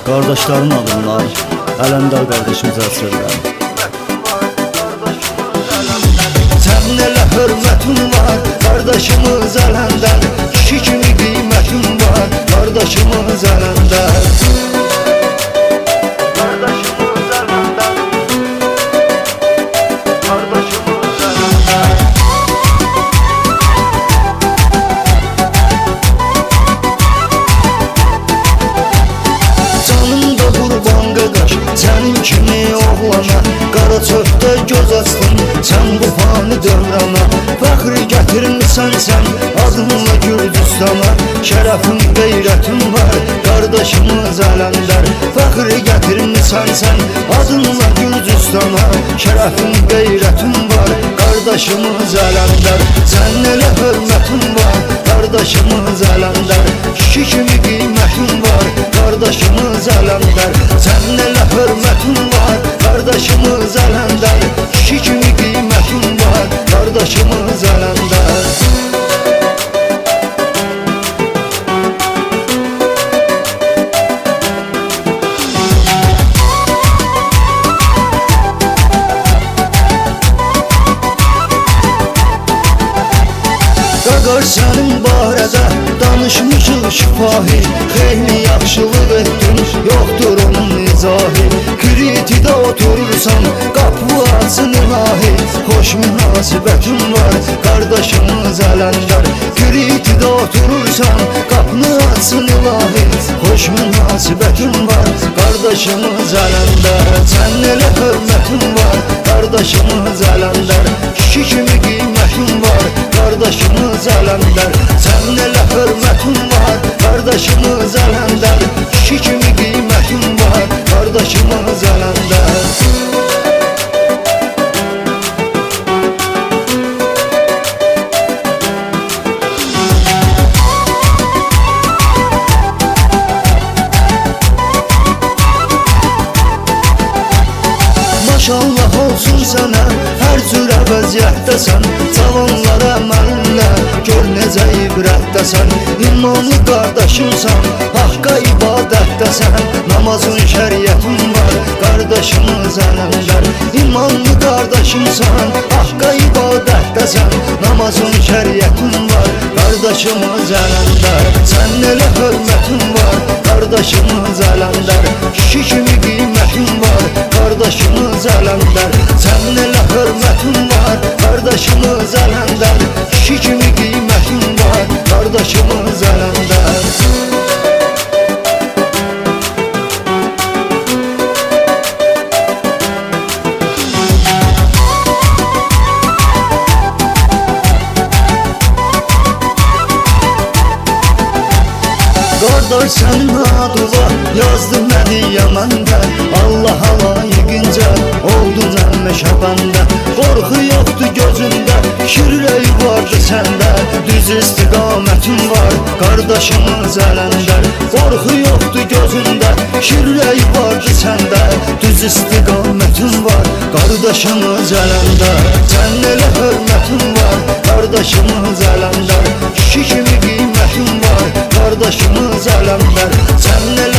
Kardeşlerin adımlar, Ələndar kardeşimiz əsirlər. Sənin elə hörmətin var, kardeşimiz Ələndar. Kişi kimi qiymətin var, kardeşimiz Ələndar. Sənin kimi oğlana, qara çöpdə göz açdın, sən bu fani dövrana. Fəxri gətirmisən sən, adınla Gürcüstana. Şərəfin, qeyrətin var, qardaşımız Ələndar. Fəxri gətirmisən sən, adınla Gürcüstana. Şərəfin, qeyrətin var, qardaşımız Ələndar. Sənin elə hörmətin var, qardaşımız Ələndar. Kişi kimi qiymətin var, kardeşimiz Ələndar. Sənin elə hörmətin var, kardeşimiz Ələndar. Kişi kimi qiymətin var, kardeşimiz Ələndar. Qaqar sənin barədə danışmışıq şifahi. Xeyli yaxşılıq etdin, yoxdur onun izahı. Kritidə oturursan, qapı açsın ilahi. Xoş münasibətin var, kardeşimiz Ələndar. Kritidə oturursan, qapını açsın ilahi. Xoş münasibətin var, kardeşimiz Ələndar. Sənin elə hörmətin var, kardeşimiz Ələndar. Kişi kimi qiymətin var, kardeşimiz Ələndar. Sənin elə hörmətin var, kardeşimiz Ələndar. Kişi kimi qiymətin var, kardeşimiz Ələndar. Maşallah olsun sənə, hər cürə vəziyyətdəsən. Cavanlara əməlinlə, gör necə ibrətdəsən. İmanlı qardaşımsan, haqqa ibadətdəsən. Namazın şəriyyətin var, qardaşımız Ələndar. İmanlı qardaşımsan, haqqa ibadətdəsən. Namazın şəriyyətin var, kardeşimiz Ələndar. Sənin elə hörmətin var, kardeşimiz Ələndar. Kişi kimi qiymətin var, kardeşimiz Ələndar. Sənin elə hörmətin var, kardeşimiz Ələndar. Kişi kimi qiymətin var, kardeşimiz Ələndar. Qardaş sənin adına yazdım mədiyyəməndə. Allah layiqincə oldun əmməşəbəndə. Qorxu yoxdur gözündə, şirrəy vardı səndə. Düz istiqamətin var, kardeşimiz Ələndar. Qorxu yoxdur gözündə, şirrəy vardı səndə. Düz istiqamətin var, kardeşimiz Ələndar. Sənin elə hörmətin var, kardeşimiz Ələndar. Kişi kimi qiymətin var, kardeşimiz Ələndar. Sənin elə